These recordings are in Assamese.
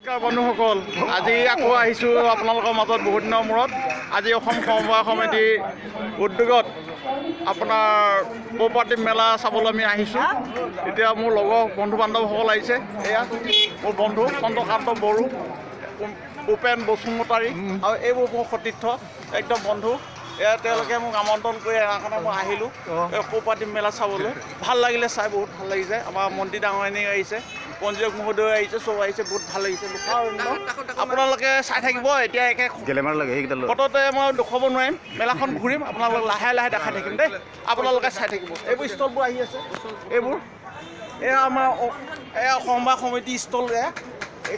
নমস্কাৰ বন্ধুসকল, আজি আকৌ আহিছোঁ আপোনালোকৰ মাজত বহুত দিনৰ মূৰত। আজি অসম সমবায় সমিতিৰ উদ্যোগত আপোনাৰ কোঅপাৰেটিভ মেলা চাবলৈ আমি আহিছোঁ। এতিয়া মোৰ লগৰ বন্ধু বান্ধৱসকল আহিছে। এয়া মোৰ বন্ধু চন্দ্ৰকান্ত বড়ো, উপেন বসুমতাৰী আৰু এইবোৰ মোৰ সতীৰ্থ একদম বন্ধু। এয়া তেওঁলোকে মোক আমন্ত্ৰণ কৰি অহাৰ কাৰণে মই আহিলোঁ কোঅপাৰেটিভ মেলা চাবলৈ। ভাল লাগিলে চাই, বহুত ভাল লাগিছে। আমাৰ মন্ত্ৰী ডাঙৰীয়ানী আহিছে, পঞ্জীয়ক মহোদয় আহিছে, চব আহিছে, বহুত ভাল লাগিছে। আপোনালোকে চাই থাকিব। এতিয়া একে ফটোতে মই দেখুৱাব নোৱাৰিম, মেলাখন ঘূৰিম, আপোনালোকক লাহে লাহে দেখাই থাকিম দেই। আপোনালোকে চাই থাকিব। এইবোৰ ষ্টলবোৰ আহি আছে, এইবোৰ এয়া আমাৰ এয়া সমবায় সমিতি ষ্টল।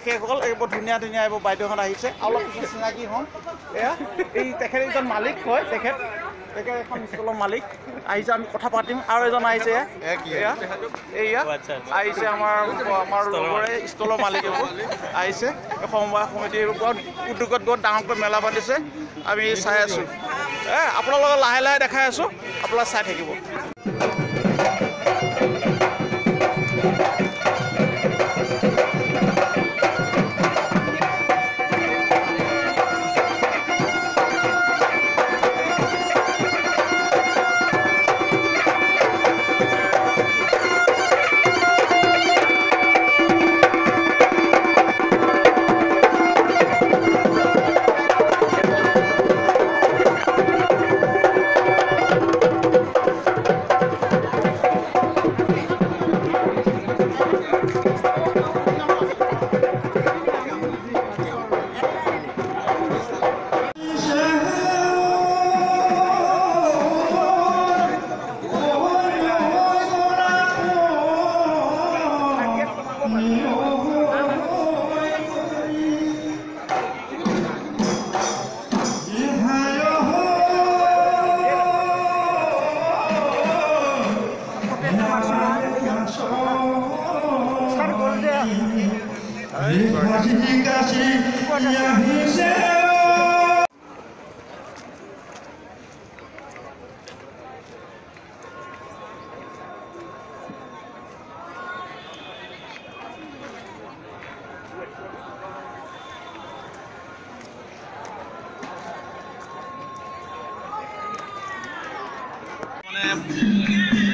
সেইসকল এইবোৰ ধুনীয়া ধুনীয়া এইবোৰ বাইদেউহঁত আহিছে, অলপ পিছত চিনাকি হ'ম। এয়া এই তেখেত এজন মালিক হয়, তেখেত এখন ষ্টলৰ মালিক আহিছে, আমি কথা পাতিম। আৰু এজন আহিছে, এয়া আহিছে আমাৰ লগৰে ষ্টলৰ মালিক এইবোৰ আহিছে। সমবায় সমিতি উদ্যোগত বহুত ডাঙৰকৈ মেলা পাতিছে, আমি চাই আছোঁ। আপোনালোকক লাহে লাহে দেখাই আছোঁ, আপোনালোকে চাই থাকিব।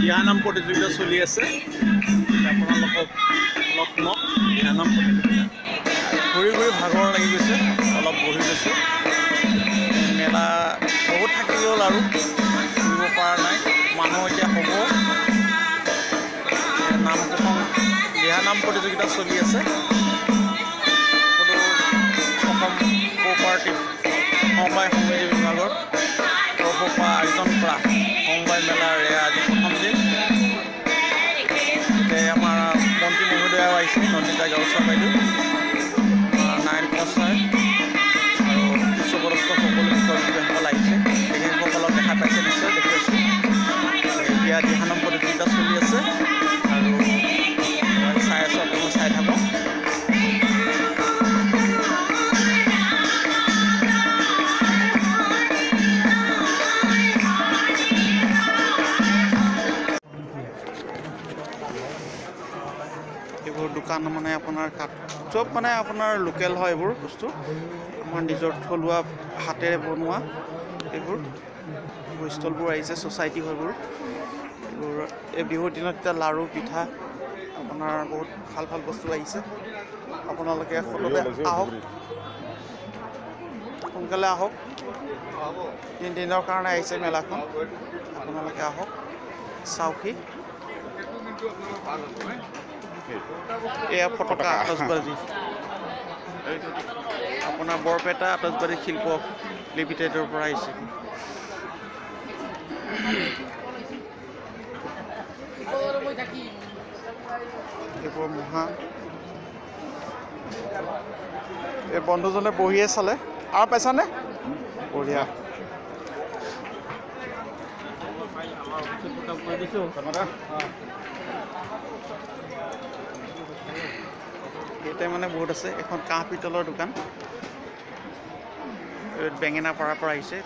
দিহানাম প্ৰতিযোগিতা চলি আছে, আপোনালোকক অলপ শুনক। দিহানাম প্ৰতিযোগিতা ঘূৰি ঘূৰি ভাগৰ লাগি গৈছে, অলপ বহি গৈছোঁ। মেলা বহুত থাকি গ'ল আৰু ফুৰিব পৰা নাই মানুহ। এতিয়া হ'ব নাম প্ৰসংগ দিহানাম প্ৰতিযোগিতা চলি আছে। অসম কোঅপাৰেটিভ সমবায় সমিতি বিভাগৰ তৰফৰ পৰা আয়োজন কৰা সমবায় মেলাৰ আজি প্ৰথম দিন। আমাৰ মন্ত্ৰী মহোদয়াও আহিছে, নন্দিতা গাঁওচৰ বাইদেউ, নাৰায়ণ ছাৰ আৰু উচ্চপদস্থ সকলো বিষয়ববীয়াসকল আহিছে। তেখেতসকলক দেখা পাইছে, নিশ্চয় দেখি আছোঁ। এতিয়া দিহানাম প্ৰতিযোগিতা চলি আছে আৰু চাই আছোঁ, আপোনালোকে চাই থাকক। এইবোৰ দোকান মানে আপোনাৰ চব মানে আপোনাৰ লোকেল হয়, এইবোৰ বস্তু আমাৰ নিজৰ থলুৱা হাতেৰে বনোৱা। এইবোৰ ষ্টলবোৰ আহিছে, ছ'চাইটি হয় এইবোৰ। এই বিহুৰ দিনত এতিয়া লাড়ু পিঠা আপোনাৰ বহুত ভাল ভাল বস্তু আহিছে। আপোনালোকে আহক, সোনকালে আহক। 3 দিনৰ কাৰণে আহিছে মেলাখন, আপোনালোকে আহক চাওকহি। এয়া ফটকা আতচবাজী, আপোনাৰ বৰপেটা আতচবাজী শিল্প লিমিটেডৰ পৰা আহিছে। এইবোৰ মহা এই বন্ধুজনে বহিয়ে চালে। আৰু পাইছানে? বঢ়িয়া। এইটাই মানে বহুত আছে। এখন কাঁহ পিতলৰ দোকান, বেঙেনা পাৰাৰ পৰা আহিছে।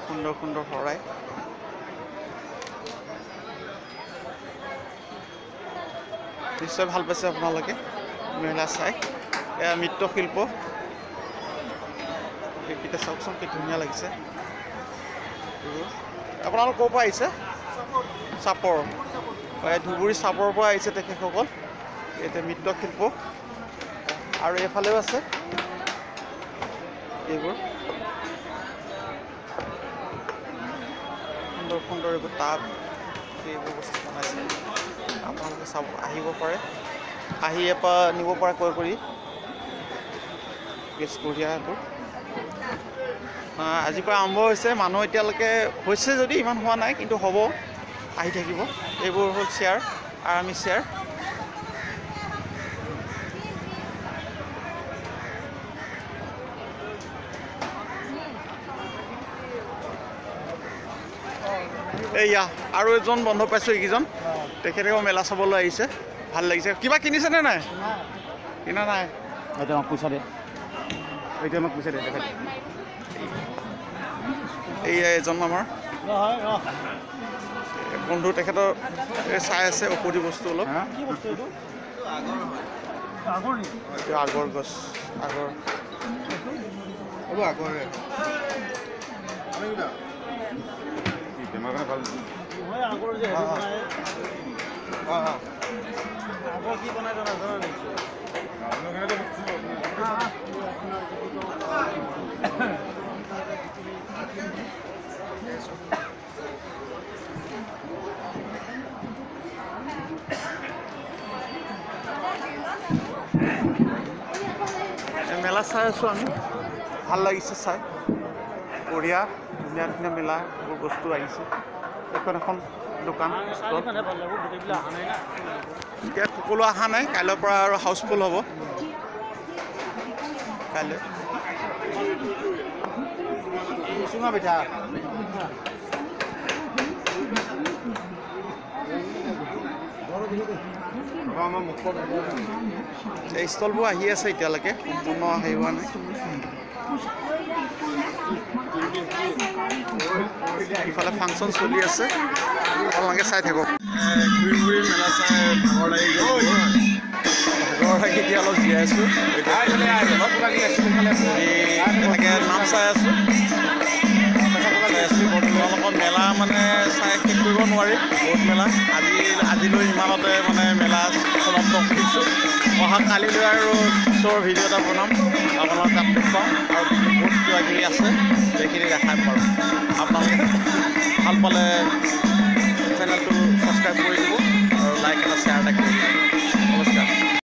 সুন্দৰ সুন্দৰ শৰাই। নিশ্চয় ভাল পাইছে আপোনালোকে। মেলা চাই এয়া মৃৎশিল্প এইকেইটা চাওকচোন কি ধুনীয়া লাগিছে আপোনালোক ক'ৰ পৰা আহিছে চাপৰ ধুবুৰী চাপৰ পৰা আহিছে তেখেতসকল এতিয়া মৃৎশিল্প আৰু এইফালেও আছে এইবোৰ সুন্দৰ সুন্দৰ এইবোৰ টাব এইবোৰ বস্তু বনাইছে আপোনালোকে চাব আহিব পাৰে আহি ইয়াৰ পৰা নিব পাৰে ক্ৰয় কৰি বেছ বঢ়িয়া এইবোৰ আজিৰ পৰা আৰম্ভ হৈছে মানুহ এতিয়ালৈকে হৈছে যদি ইমান হোৱা নাই কিন্তু হ'ব আহি থাকিব এইবোৰ হ'ল চেয়াৰ আৰামী চেয়াৰ এইয়া আৰু এজন বন্ধু পাইছোঁ এইকেইজন তেখেতেও মেলা চাবলৈ আহিছে ভাল লাগিছে কিবা কিনিছেনে নাই কিনা নাই এতিয়া আমাক পইচা দে এইয়া এজন আমাৰ বন্ধু তেখেতৰ চাই আছে ঔষধি বস্তু অলপ আগৰ গছ আগৰ কি বনাই নাজানো নেকি মেলা চাই আছোঁ আমি ভাল লাগিছে চাই বঢ়িয়া ধুনীয়া ধুনীয়া মেলা এইবোৰ বস্তু আহিছে এখন এখন দোকান ষ্টল এতিয়া সকলো অহা নাই কাইলৈৰ পৰা আৰু হাউচফুল হ'ব কাইলৈ চুঙা পিঠা এই ষ্টলবোৰ আহি আছে এতিয়ালৈকে সম্পূৰ্ণ হেৰি হোৱা নাই ইফালে ফাংচন চলি আছে আপোনালোকে চাই থাকক ঘূৰি ঘূৰি মেলা চাই ভাগৰ লাগি এতিয়া অলপ জীয়াই আছোঁ এনেকৈ নাম চাই আছোঁ তোমালোকৰ মেলা মানে চাই শেষ কৰিব নোৱাৰি বহুত মেলা আজিলৈ ইমানতে মানে মেলা সমাপ্ত কৰিছোঁ অহা কালিলৈ আৰু ওচৰৰ ভিডিঅ' এটা বনাম আপোনালোক তাত দেখুৱাম আৰু বহুত কিবা কিবি আছে সেইখিনি দেখাই পাৰোঁ আপোনালোকে ভাল পালে চেনেলটো ছাবস্ক্ৰাইব কৰি দিব আৰু লাইক এটা শ্বেয়াৰ এটা কৰি দিব